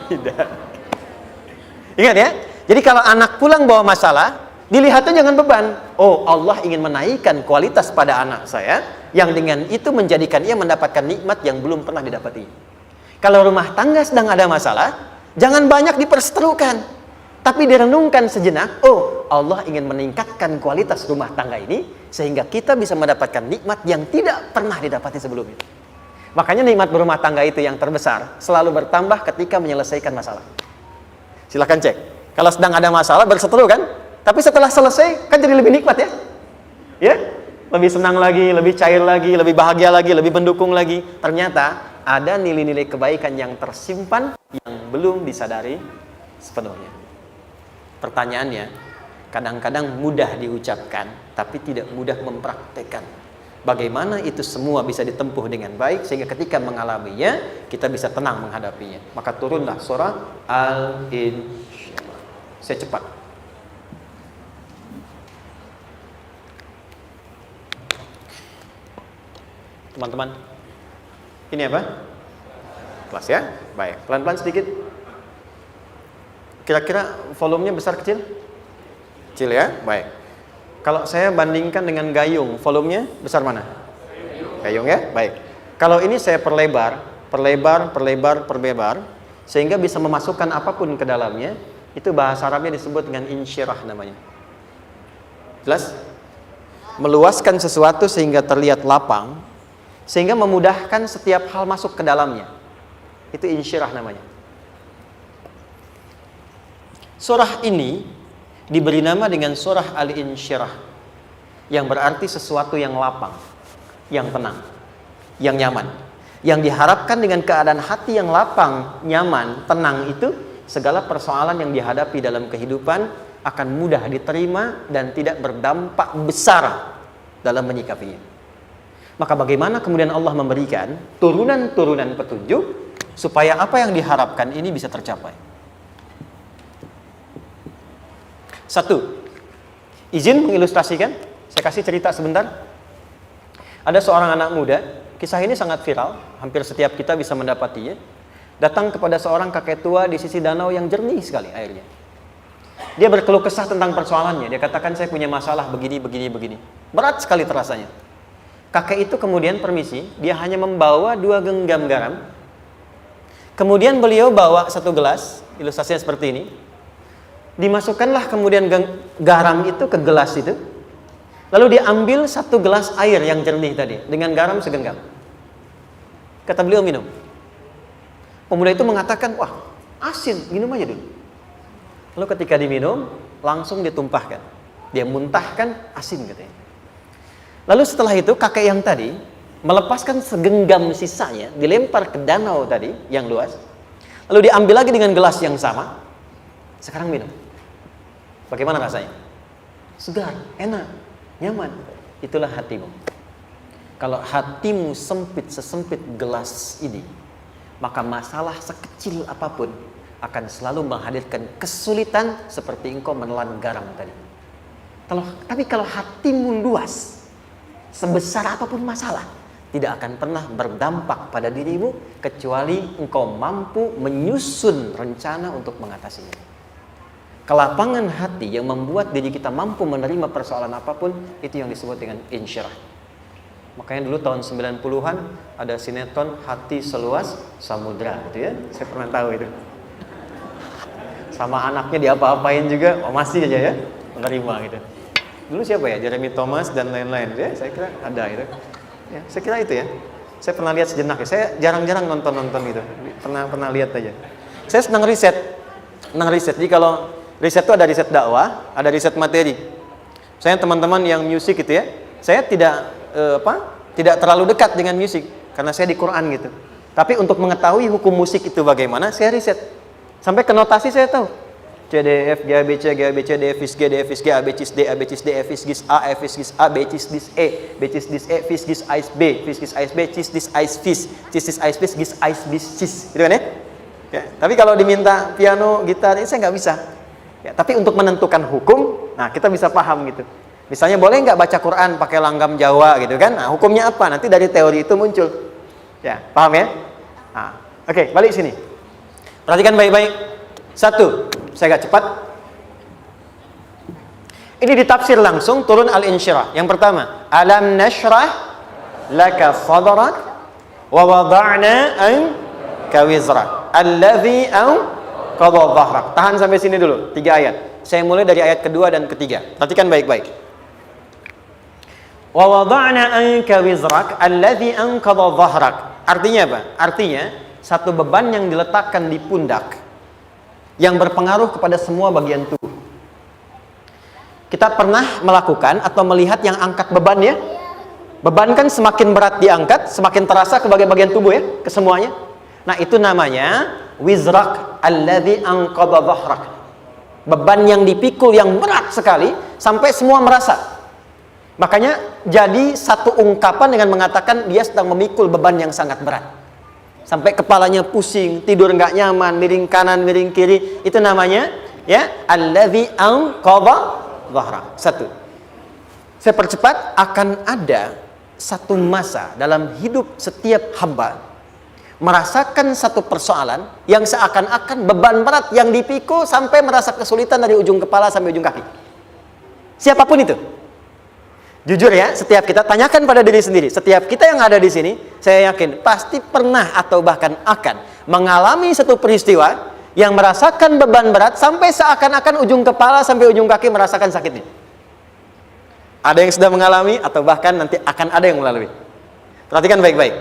Tidak. Ingat ya, jadi kalau anak pulang bawa masalah, dilihatnya jangan beban. Oh, Allah ingin menaikkan kualitas pada anak saya, yang dengan itu menjadikan ia mendapatkan nikmat yang belum pernah didapati. Kalau rumah tangga sedang ada masalah, jangan banyak diperseterukan, tapi direnungkan sejenak. Oh, Allah ingin meningkatkan kualitas rumah tangga ini, sehingga kita bisa mendapatkan nikmat yang tidak pernah didapati sebelumnya. Makanya nikmat berumah tangga itu yang terbesar, selalu bertambah ketika menyelesaikan masalah. Silahkan cek. Kalau sedang ada masalah berseteru kan? Tapi setelah selesai kan jadi lebih nikmat ya? Ya? Lebih senang lagi, lebih cair lagi, lebih bahagia lagi, lebih mendukung lagi. Ternyata ada nilai-nilai kebaikan yang tersimpan yang belum disadari sepenuhnya. Pertanyaannya, kadang-kadang mudah diucapkan tapi tidak mudah mempraktekkan. Bagaimana itu semua bisa ditempuh dengan baik sehingga ketika mengalaminya kita bisa tenang menghadapinya. Maka turunlah surah Al-Insyirah. Saya cepat. Teman-teman, ini apa? Kelas ya? Baik, pelan-pelan sedikit. Kira-kira volumenya besar kecil? Kecil ya? Baik. Kalau saya bandingkan dengan gayung, volumenya besar mana? Gayung ya? Baik. Kalau ini saya perlebar, sehingga bisa memasukkan apapun ke dalamnya, itu bahasa Arabnya disebut dengan insyirah namanya. Jelas? Meluaskan sesuatu sehingga terlihat lapang, sehingga memudahkan setiap hal masuk ke dalamnya. Itu insyirah namanya. Surah ini diberi nama dengan surah Al-Insyirah, yang berarti sesuatu yang lapang, yang tenang, yang nyaman. Yang diharapkan dengan keadaan hati yang lapang, nyaman, tenang itu, segala persoalan yang dihadapi dalam kehidupan akan mudah diterima dan tidak berdampak besar dalam menyikapinya. Maka bagaimana kemudian Allah memberikan turunan-turunan petunjuk supaya apa yang diharapkan ini bisa tercapai? Satu, izin mengilustrasikan. Saya kasih cerita sebentar. Ada seorang anak muda, kisah ini sangat viral, hampir setiap kita bisa mendapatinya. Datang kepada seorang kakek tua di sisi danau yang jernih sekali airnya. Dia berkeluh kesah tentang persoalannya. Dia katakan, saya punya masalah begini. Berat sekali terasanya. Kakek itu kemudian permisi, dia hanya membawa 2 genggam garam. Kemudian beliau bawa 1 gelas, ilustrasinya seperti ini. Dimasukkanlah kemudian garam itu ke gelas itu. Lalu diambil 1 gelas air yang jernih tadi, dengan garam segenggam. Kata beliau, minum. Pemuda itu mengatakan, wah asin, minum aja dulu. Lalu ketika diminum, langsung ditumpahkan. Dia muntahkan asin katanya. Lalu setelah itu kakek yang tadi melepaskan segenggam sisanya, dilempar ke danau tadi yang luas. Lalu diambil lagi dengan gelas yang sama. Sekarang minum. Bagaimana rasanya? Segar, enak, nyaman. Itulah hatimu. Kalau hatimu sempit sesempit gelas ini, maka masalah sekecil apapun akan selalu menghadirkan kesulitan seperti engkau menelan garam tadi. Tapi kalau hatimu luas, sebesar apapun masalah, tidak akan pernah berdampak pada dirimu kecuali engkau mampu menyusun rencana untuk mengatasinya. Kelapangan hati yang membuat diri kita mampu menerima persoalan apapun, itu yang disebut dengan insyirah. Makanya dulu tahun 90-an ada sinetron Hati Seluas Samudra gitu ya. Saya pernah tahu itu. Sama anaknya diapa-apain juga, masih aja ya menerima gitu. Dulu siapa ya? Jeremy Thomas dan lain-lain ya. Saya kira ada itu. Ya, saya kira itu ya. Saya pernah lihat sejenak ya. Saya jarang-jarang nonton itu. Pernah lihat aja. Saya senang riset. Jadi kalau riset itu ada riset dakwah, ada riset materi. Saya teman-teman yang musik gitu ya. Saya tidak terlalu dekat dengan musik karena saya di Quran gitu. Tapi untuk mengetahui hukum musik itu bagaimana, saya riset. Sampai ke notasi saya tahu. C, D, F, G, A, B, C, G, A, B, C, D, F, G, D, F, G, A, B, C, D, A, B, C, D, F, G, A, F, G, A, B, C, D, E, B, C, D, E, F, G, Ais, B, F, G, Ais, B, C, D, Ais, Fis, C, D, Ais, Fis, G, Ais, Bis, Cis. Gitu kan ya? Ya, tapi kalau diminta piano, gitar, ini saya nggak bisa. Ya, tapi untuk menentukan hukum, nah kita bisa paham gitu. Misalnya boleh nggak baca Quran pakai langgam Jawa gitu kan? Nah hukumnya apa? Nanti dari teori itu muncul. Ya, paham ya? Nah, oke, balik sini. Perhatikan baik-baik. 1, saya agak cepat. Ini ditafsir langsung turun Al-Insyirah. Yang pertama, alam nashrah laka sadrak wa wada'na anka wizrak alladhi anqadha dhahrak. Tahan sampai sini dulu, 3 ayat. Saya mulai dari ayat kedua dan ketiga. Perhatikan baik-baik. Wa wada'na anka wizrak alladhi anqadha dhahrak. Artinya apa? Artinya satu beban yang diletakkan di pundak yang berpengaruh kepada semua bagian tubuh. Kita pernah melakukan atau melihat yang angkat beban ya? Beban kan semakin berat diangkat, semakin terasa ke bagian-bagian tubuh ya, ke semuanya. Nah, itu namanya wizrak alladzi anqadha dhahrak. Beban yang dipikul yang berat sekali sampai semua merasa. Makanya jadi satu ungkapan dengan mengatakan dia sedang memikul beban yang sangat berat. Sampai kepalanya pusing, tidur nggak nyaman, miring kanan, miring kiri. Itu namanya ya alladzi anqadha dhahrak. 1. Saya percepat, akan ada satu masa dalam hidup setiap hamba merasakan satu persoalan yang seakan-akan beban berat yang dipikul sampai merasa kesulitan dari ujung kepala sampai ujung kaki. Siapapun itu. Jujur ya, setiap kita tanyakan pada diri sendiri. Setiap kita yang ada di sini, saya yakin pasti pernah atau bahkan akan mengalami satu peristiwa yang merasakan beban berat sampai seakan-akan ujung kepala sampai ujung kaki merasakan sakitnya. Ada yang sudah mengalami atau bahkan nanti akan ada yang melalui. Perhatikan baik-baik.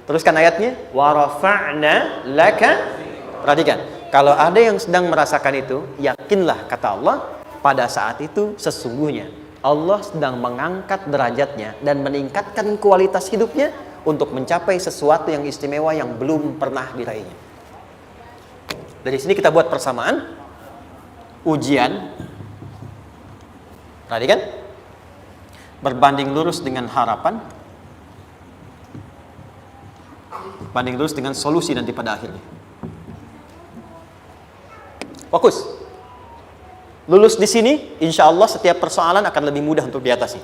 Teruskan ayatnya. Wa rafa'na laka. Perhatikan. Kalau ada yang sedang merasakan itu, yakinlah kata Allah, pada saat itu sesungguhnya Allah sedang mengangkat derajatnya dan meningkatkan kualitas hidupnya untuk mencapai sesuatu yang istimewa yang belum pernah diraihnya. Dari sini kita buat persamaan. Ujian, perhatikan, berbanding lurus dengan harapan, banding lurus dengan solusi nanti pada akhirnya. Fokus. Lulus di sini, insya Allah setiap persoalan akan lebih mudah untuk diatasi.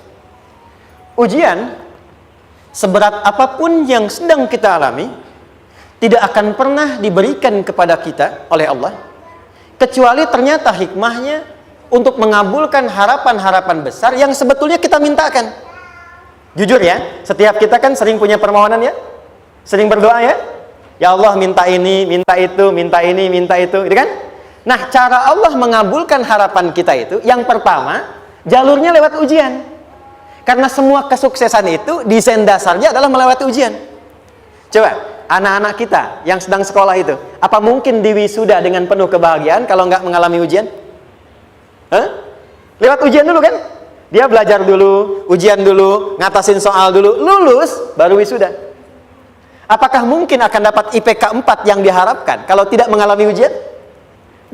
Ujian, seberat apapun yang sedang kita alami, tidak akan pernah diberikan kepada kita oleh Allah, kecuali ternyata hikmahnya untuk mengabulkan harapan-harapan besar yang sebetulnya kita mintakan. Jujur ya, setiap kita kan sering punya permohonan ya, sering berdoa ya. Ya Allah minta ini, minta itu, minta ini, minta itu, gitu kan? Nah, cara Allah mengabulkan harapan kita itu, yang pertama, jalurnya lewat ujian. Karena semua kesuksesan itu, desain dasarnya adalah melewati ujian. Coba, anak-anak kita yang sedang sekolah itu, apa mungkin diwisuda dengan penuh kebahagiaan kalau nggak mengalami ujian? Lewat ujian dulu kan? Dia belajar dulu, ujian dulu, ngatasin soal dulu, lulus, baru wisuda. Apakah mungkin akan dapat IPK 4 yang diharapkan kalau tidak mengalami ujian?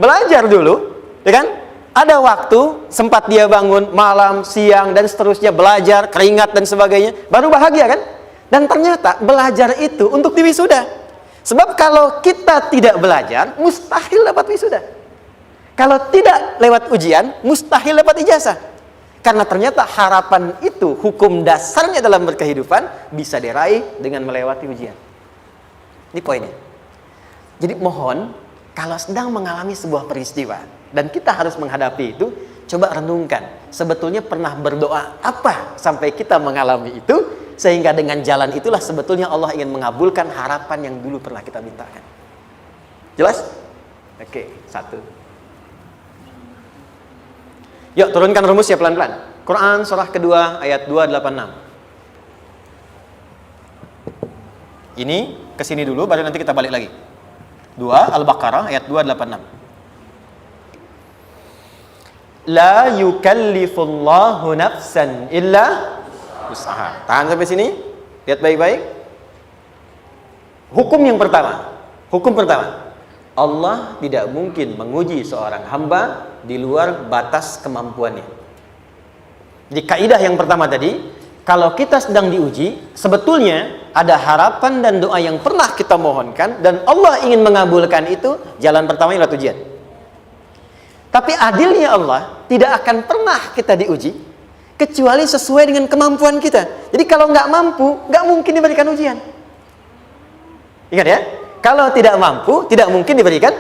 Belajar dulu, ya kan? Ada waktu, sempat dia bangun malam, siang, dan seterusnya, belajar, keringat, dan sebagainya, baru bahagia kan? Dan ternyata belajar itu untuk diwisuda. Sebab kalau kita tidak belajar, mustahil dapat wisuda. Kalau tidak lewat ujian, mustahil dapat ijazah. Karena ternyata harapan itu, hukum dasarnya dalam berkehidupan, bisa diraih dengan melewati ujian. Ini poinnya. Jadi mohon, kalau sedang mengalami sebuah peristiwa dan kita harus menghadapi itu, coba renungkan, sebetulnya pernah berdoa apa sampai kita mengalami itu, sehingga dengan jalan itulah sebetulnya Allah ingin mengabulkan harapan yang dulu pernah kita mintakan. Jelas? Oke, satu. Yuk turunkan rumusnya pelan-pelan. Quran surah kedua ayat 286. Ini kesini dulu, baru nanti kita balik lagi. 2 Al-Baqarah ayat 286. La yukallifullahu nafsan illa usaha. Tahan sampai sini. Lihat baik-baik. Hukum yang pertama. Hukum pertama. Allah tidak mungkin menguji seorang hamba di luar batas kemampuannya. Di kaidah yang pertama tadi, kalau kita sedang diuji, sebetulnya ada harapan dan doa yang pernah kita mohonkan dan Allah ingin mengabulkan itu, jalan pertama adalah ujian. Tapi adilnya Allah, tidak akan pernah kita diuji kecuali sesuai dengan kemampuan kita. Jadi kalau nggak mampu, nggak mungkin diberikan ujian. Ingat ya, kalau tidak mampu, tidak mungkin diberikan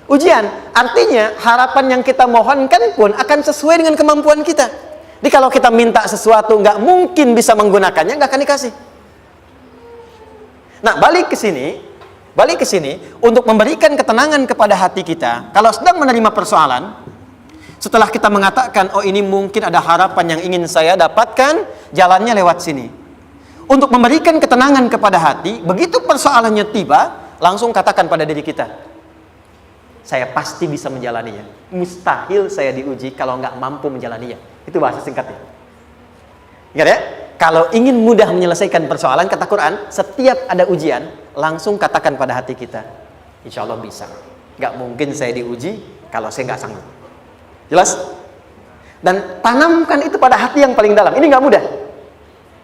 ujian. Artinya harapan yang kita mohonkan pun akan sesuai dengan kemampuan kita. Jadi kalau kita minta sesuatu nggak mungkin bisa menggunakannya, nggak akan dikasih. Nah, balik ke sini untuk memberikan ketenangan kepada hati kita. Kalau sedang menerima persoalan, setelah kita mengatakan, oh ini mungkin ada harapan yang ingin saya dapatkan, jalannya lewat sini. Untuk memberikan ketenangan kepada hati, begitu persoalannya tiba, langsung katakan pada diri kita, saya pasti bisa menjalaninya. Mustahil saya diuji kalau nggak mampu menjalaninya. Itu bahasa singkatnya. Ingat ya? Kalau ingin mudah menyelesaikan persoalan, kata Quran, setiap ada ujian, langsung katakan pada hati kita, insya Allah bisa. Gak mungkin saya diuji kalau saya gak sanggup. Jelas? Dan tanamkan itu pada hati yang paling dalam. Ini gak mudah.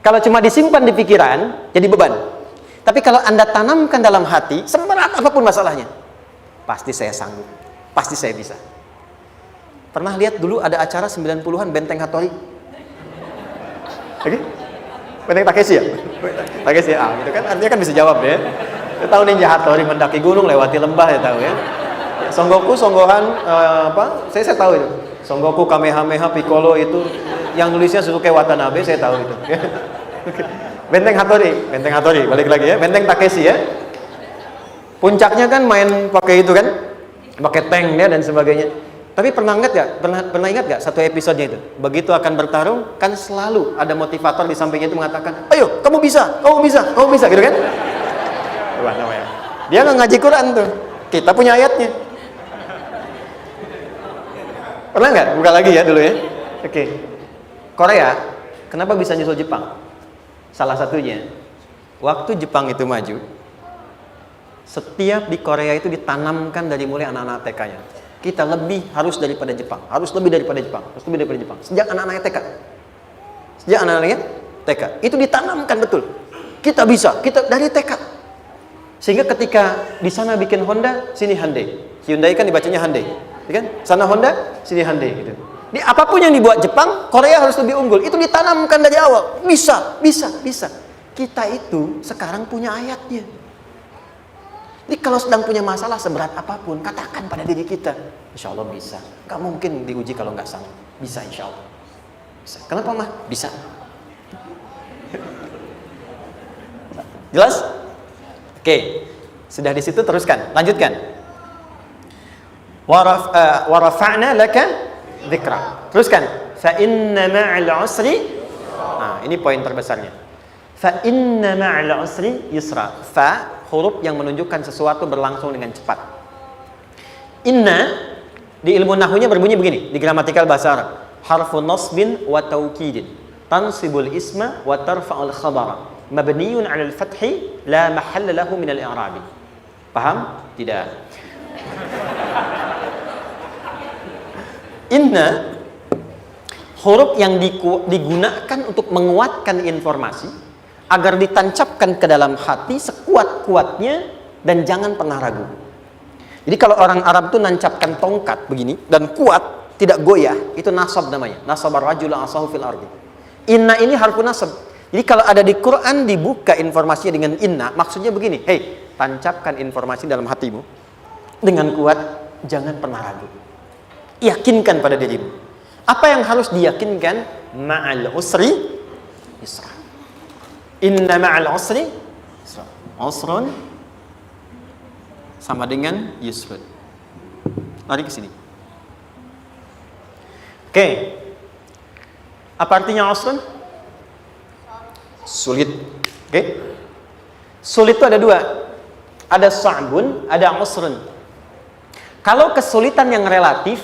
Kalau cuma disimpan di pikiran, jadi beban. Tapi kalau Anda tanamkan dalam hati, seberat apapun masalahnya, pasti saya sanggup. Pasti saya bisa. Pernah lihat dulu ada acara 90-an Benteng Hattori? Oke? Benteng Takeshi ya? Takeshi ya? Gitu kan? Artinya kan bisa jawab ya. Kita tahu Ninja Hattori mendaki gunung, lewati lembah ya tahu ya. Son Goku, Son Gohan, apa? Saya tahu itu. Son Goku, Kamehameha, Piccolo itu yang nulisnya Suzuki Watanabe, saya tahu itu. Benteng Hattori, balik lagi ya. Benteng Takeshi ya. Puncaknya kan main pakai itu kan, pakai tank ya dan sebagainya. Tapi pernah ingat gak satu episodenya itu? Begitu akan bertarung, kan selalu ada motivator di sampingnya itu mengatakan, ayo kamu bisa, gitu kan? Wah, namanya. Dia nggak ngaji Quran tuh, kita punya ayatnya. Pernah nggak? Buka lagi ya dulu ya. Oke. Korea, kenapa bisa nyusul Jepang? Salah satunya, waktu Jepang itu maju, setiap di Korea itu ditanamkan dari mulai anak-anak TK-nya. Kita harus lebih daripada Jepang. Sejak anak-anaknya TK. Itu ditanamkan betul. Kita bisa, kita dari TK. Sehingga ketika di sana bikin Honda, sini Hyundai. Hyundai kan dibacanya Hyundai, kan? Sana Honda, sini Hyundai gitu. Di apapun yang dibuat Jepang, Korea harus lebih unggul. Itu ditanamkan dari awal. Bisa. Kita itu sekarang punya ayatnya. Jadi kalau sedang punya masalah seberat apapun, katakan pada diri kita, insya Allah bisa. Gak mungkin diuji kalau nggak sanggup. Bisa insya Allah. Bisa. Kenapa mah? Bisa. Jelas? Oke. Sudah di situ teruskan. Lanjutkan. Warafa'na laka dzikra. Teruskan. Fa inna ma'al usri. Nah, ini poin terbesarnya. Fa inna ma'al usri yusra. Fa huruf yang menunjukkan sesuatu berlangsung dengan cepat. Inna di ilmu nahwunya berbunyi begini, di gramatikal bahasa Arab. Harfun nasbin wa taukidin. Tansibul isma wa tarfa'ul khabara. Mabniyun 'alal fathi la mahalla lahu min al-i'rabi. Paham? Tidak. Inna huruf yang digunakan untuk menguatkan informasi agar ditancapkan ke dalam hati sekuat-kuatnya dan jangan pernah ragu. Jadi kalau orang Arab itu nancapkan tongkat begini dan kuat, tidak goyah, itu nasab namanya. Nasabar rajul asahu fil ardi. Inna ini harfu nasab. Jadi kalau ada di Quran dibuka informasinya dengan inna, maksudnya begini, hei, tancapkan informasi dalam hatimu dengan kuat, jangan pernah ragu. Yakinkan pada dirimu. Apa yang harus diyakinkan? Ma'al usri yusra. Inna ma'al usri yusra. Usrun sama dengan yusrun. Lari ke sini. Oke. Apa artinya usrun? Sulit. Oke. Sulit itu ada dua. Ada sa'bun, ada usrun. Kalau kesulitan yang relatif,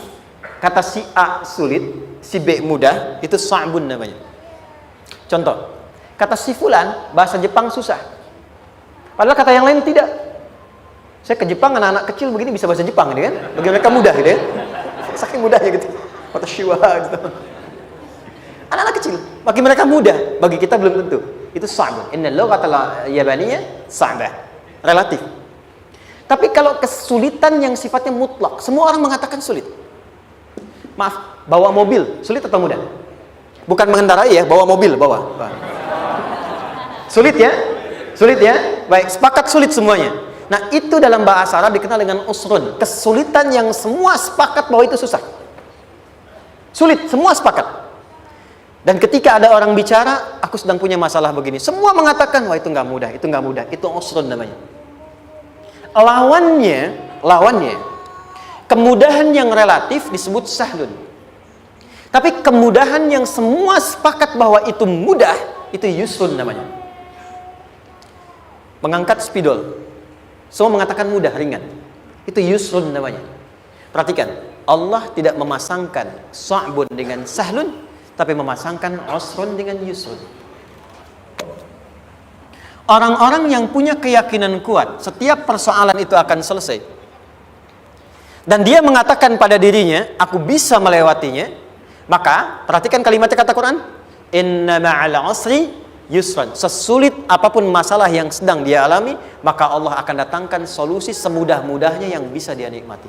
kata si A sulit, si B mudah, itu sa'bun namanya. Contoh, kata si fulan, bahasa Jepang susah. Padahal kata yang lain tidak. Saya ke Jepang, anak-anak kecil begini bisa bahasa Jepang gitu kan. Bagi mereka mudah gitu ya. Saking mudahnya gitu. Kata shiwa gitu. Anak-anak kecil, bagi mereka mudah, bagi kita belum tentu. Itu sa'bun. Innal lughatal yabaniyah sa'bah. Relatif. Tapi kalau kesulitan yang sifatnya mutlak, semua orang mengatakan sulit. Maaf, bawa mobil, sulit atau mudah? Bukan mengendarai ya, bawa mobil, bawa. Sulit ya? Sulit ya? Baik, sepakat sulit semuanya. Nah, itu dalam bahasa Arab dikenal dengan usrun. Kesulitan yang semua sepakat bahwa itu susah. Sulit, semua sepakat. Dan ketika ada orang bicara, aku sedang punya masalah begini. Semua mengatakan, wah itu nggak mudah, itu nggak mudah. Itu usrun namanya. Lawannya, kemudahan yang relatif disebut sahlun. Tapi kemudahan yang semua sepakat bahwa itu mudah, itu yusrun namanya. Mengangkat spidol, semua mengatakan mudah, ringan. Itu yusrun namanya. Perhatikan, Allah tidak memasangkan sa'bun dengan sahlun, tapi memasangkan usrun dengan yusrun. Orang-orang yang punya keyakinan kuat, setiap persoalan itu akan selesai. Dan dia mengatakan pada dirinya, aku bisa melewatinya. Maka, perhatikan kalimat kata Quran. Inna ma'al usri yusran. Sesulit apapun masalah yang sedang dia alami, maka Allah akan datangkan solusi semudah-mudahnya yang bisa dia nikmati.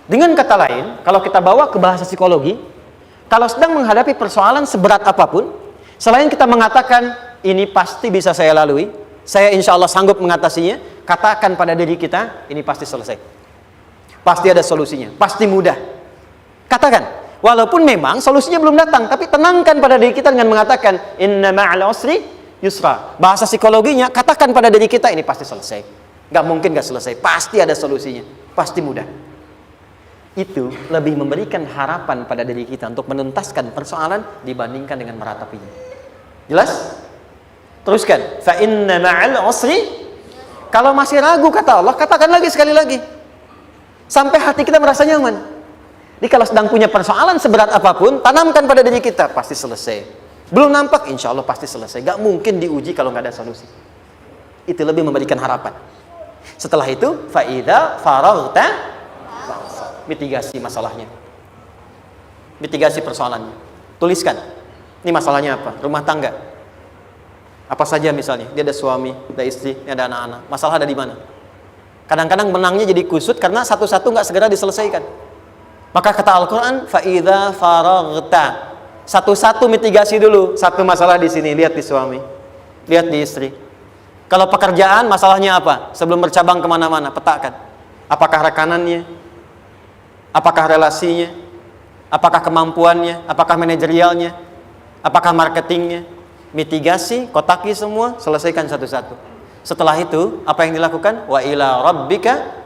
Dengan kata lain, kalau kita bawa ke bahasa psikologi, kalau sedang menghadapi persoalan seberat apapun, selain kita mengatakan, ini pasti bisa saya lalui, saya insya Allah sanggup mengatasinya, katakan pada diri kita, ini pasti selesai. Pasti ada solusinya, pasti mudah. Katakan, walaupun memang solusinya belum datang, tapi tenangkan pada diri kita dengan mengatakan, inna ma'al usri yusra. Bahasa psikologinya, katakan pada diri kita, ini pasti selesai. Gak mungkin gak selesai, pasti ada solusinya, pasti mudah. Itu lebih memberikan harapan pada diri kita untuk menuntaskan persoalan dibandingkan dengan meratapinya. Jelas? Teruskan. Fa inna ma'al usri. Kalau masih ragu kata Allah, katakan lagi sekali lagi. Sampai hati kita merasa nyaman. Jadi kalau sedang punya persoalan seberat apapun, tanamkan pada diri kita, pasti selesai. Belum nampak, insya Allah pasti selesai. Gak mungkin diuji kalau gak ada solusi. Itu lebih memberikan harapan. Setelah itu, fa'idha faraghta, mitigasi masalahnya, mitigasi persoalannya. Tuliskan, ini masalahnya apa? Rumah tangga. Apa saja misalnya, dia ada suami, ada istri, ada anak-anak. Masalah ada di mana? Kadang-kadang menangnya jadi kusut karena satu-satu nggak segera diselesaikan. Maka kata Al-Quran, fa'idha faraghta, satu-satu mitigasi dulu. Satu masalah di sini, lihat di suami, lihat di istri. Kalau pekerjaan, masalahnya apa? Sebelum bercabang kemana-mana, petakan. Apakah rekanannya? Apakah relasinya? Apakah kemampuannya? Apakah manajerialnya? Apakah marketingnya? Mitigasi, kotaki semua, selesaikan satu-satu. Setelah itu, apa yang dilakukan? Wa ila rabbika,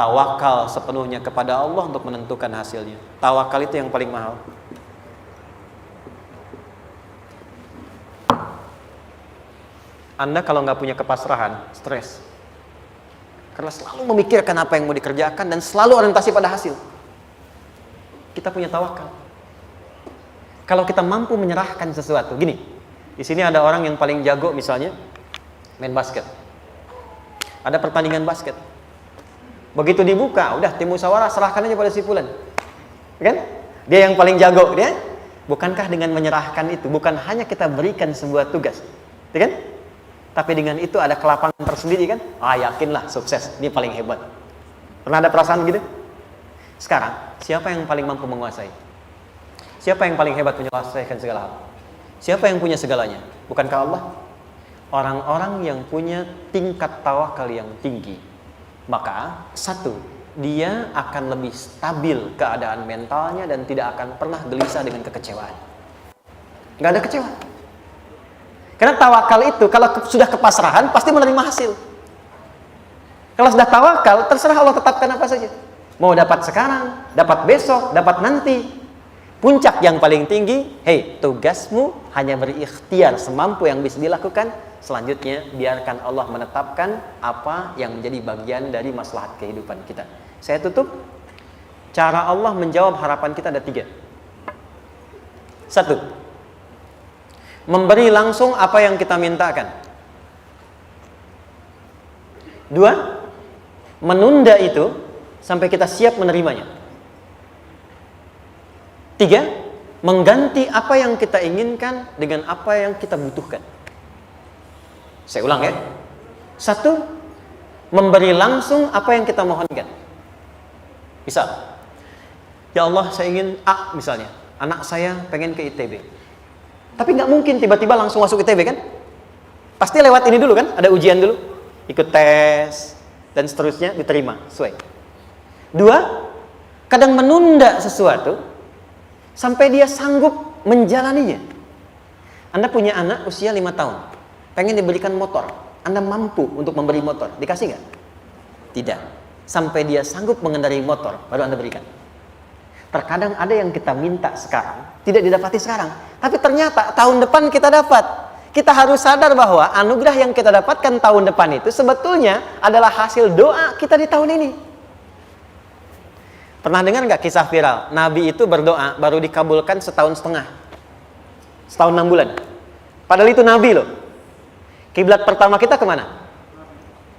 tawakal sepenuhnya kepada Allah untuk menentukan hasilnya. Tawakal itu yang paling mahal. Anda kalau nggak punya kepasrahan, stres. Karena selalu memikirkan apa yang mau dikerjakan dan selalu orientasi pada hasil. Kita punya tawakal. Kalau kita mampu menyerahkan sesuatu, gini. Di sini ada orang yang paling jago misalnya main basket. Ada pertandingan basket. Begitu dibuka, udah tim musyawarah serahkan aja pada si fulan. Kan? Dia yang paling jago, dia. Bukankah dengan menyerahkan itu bukan hanya kita berikan sebuah tugas, ya kan? Tapi dengan itu ada kelapangan tersendiri kan? Yakinlah sukses, ini paling hebat. Pernah ada perasaan gitu? Sekarang, siapa yang paling mampu menguasai? Siapa yang paling hebat menyelesaikan segala hal? Siapa yang punya segalanya? Bukankah Allah? Orang-orang yang punya tingkat tawakal yang tinggi. Maka, satu, dia akan lebih stabil keadaan mentalnya dan tidak akan pernah gelisah dengan kekecewaan. Gak ada kecewa. Karena tawakal itu kalau sudah kepasrahan pasti menerima hasil. Kalau sudah tawakal, terserah Allah tetapkan apa saja. Mau dapat sekarang, dapat besok, dapat nanti. Puncak yang paling tinggi, tugasmu hanya berikhtiar semampu yang bisa dilakukan. Selanjutnya biarkan Allah menetapkan apa yang menjadi bagian dari maslahat kehidupan kita. Saya tutup. Cara Allah menjawab harapan kita ada 3. 1. Memberi langsung apa yang kita mintakan. 2. Menunda itu sampai kita siap menerimanya. 3. Mengganti apa yang kita inginkan dengan apa yang kita butuhkan. Saya ulang ya. 1. Memberi langsung apa yang kita mohonkan. Misal, ya Allah saya ingin A misalnya, anak saya pengen ke ITB. Tapi nggak mungkin tiba-tiba langsung masuk ITB kan? Pasti lewat ini dulu kan? Ada ujian dulu, ikut tes dan seterusnya diterima sesuai. 2, kadang menunda sesuatu sampai dia sanggup menjalaninya. Anda punya anak usia 5 tahun, pengen diberikan motor. Anda mampu untuk memberi motor, dikasih nggak? Tidak. Sampai dia sanggup mengendarai motor, baru Anda berikan. Terkadang ada yang kita minta sekarang, tidak didapati sekarang. Tapi ternyata tahun depan kita dapat. Kita harus sadar bahwa anugerah yang kita dapatkan tahun depan itu sebetulnya adalah hasil doa kita di tahun ini. Pernah dengar nggak kisah viral? Nabi itu berdoa baru dikabulkan setahun setengah. Setahun 6 bulan. Padahal itu Nabi loh. Kiblat pertama kita kemana?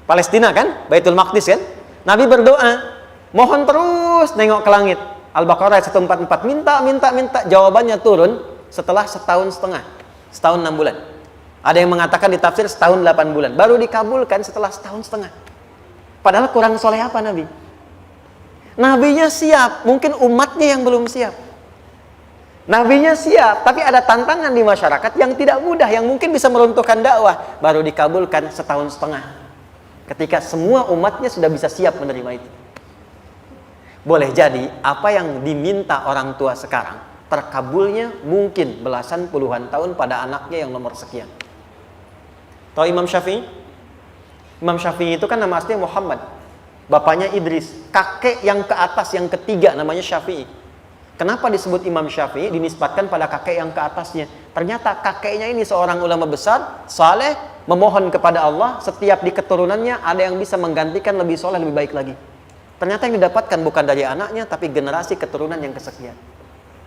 Palestina kan? Baitul Maqdis kan? Nabi berdoa, mohon terus nengok ke langit. Al-Baqarah 144, minta, jawabannya turun setelah setahun setengah, setahun 6 bulan. Ada yang mengatakan di tafsir setahun 8 bulan, baru dikabulkan setelah setahun setengah. Padahal kurang soleh apa Nabi? Nabinya siap, mungkin umatnya yang belum siap. Nabinya siap, tapi ada tantangan di masyarakat yang tidak mudah, yang mungkin bisa meruntuhkan dakwah, baru dikabulkan setahun setengah. Ketika semua umatnya sudah bisa siap menerima itu. Boleh jadi apa yang diminta orang tua sekarang terkabulnya mungkin belasan puluhan tahun pada anaknya yang nomor sekian. Tahu Imam Syafi'i? Imam Syafi'i itu kan nama aslinya Muhammad. Bapaknya Idris. Kakek yang ke atas, yang ketiga namanya Syafi'i. Kenapa disebut Imam Syafi'i? Dinisbatkan pada kakek yang ke atasnya. Ternyata kakeknya ini seorang ulama besar, saleh, memohon kepada Allah. Setiap di keturunannya ada yang bisa menggantikan lebih soleh, lebih baik lagi. Ternyata yang didapatkan bukan dari anaknya, tapi generasi keturunan yang kesekian.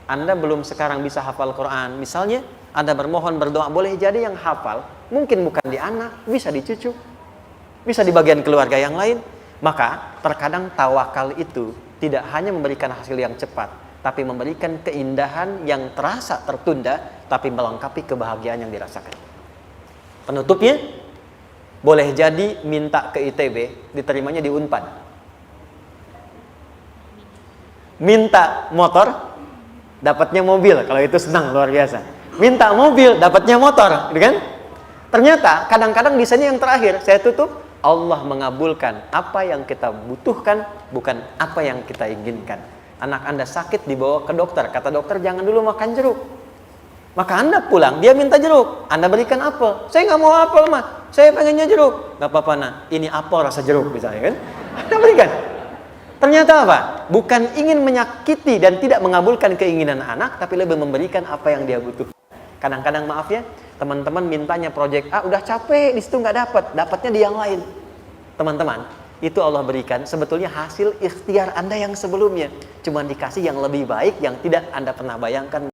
Anda belum sekarang bisa hafal Quran. Misalnya, Anda bermohon, berdoa, boleh jadi yang hafal, mungkin bukan di anak, bisa di cucu, bisa di bagian keluarga yang lain. Maka, terkadang tawakal itu tidak hanya memberikan hasil yang cepat, tapi memberikan keindahan yang terasa tertunda, tapi melengkapi kebahagiaan yang dirasakan. Penutupnya, boleh jadi minta ke ITB, diterimanya di Unpad. Minta motor, dapatnya mobil. Kalau itu senang, luar biasa. Minta mobil, dapatnya motor, gitu kan? Ternyata kadang-kadang desainnya yang terakhir, saya tutup, Allah mengabulkan apa yang kita butuhkan, bukan apa yang kita inginkan. Anak Anda sakit, dibawa ke dokter, kata dokter jangan dulu makan jeruk. Maka Anda pulang, dia minta jeruk, Anda berikan apel. Saya nggak mau apel mah, saya pengennya jeruk. Nggak apa-apa nah, ini apel rasa jeruk misalnya kan? Anda berikan. Ternyata apa? Bukan ingin menyakiti dan tidak mengabulkan keinginan anak, tapi lebih memberikan apa yang dia butuh. Kadang-kadang maaf ya, teman-teman mintanya proyek A, udah capek, di situ nggak dapatnya di yang lain. Teman-teman, itu Allah berikan sebetulnya hasil ikhtiar Anda yang sebelumnya. Cuma dikasih yang lebih baik, yang tidak Anda pernah bayangkan.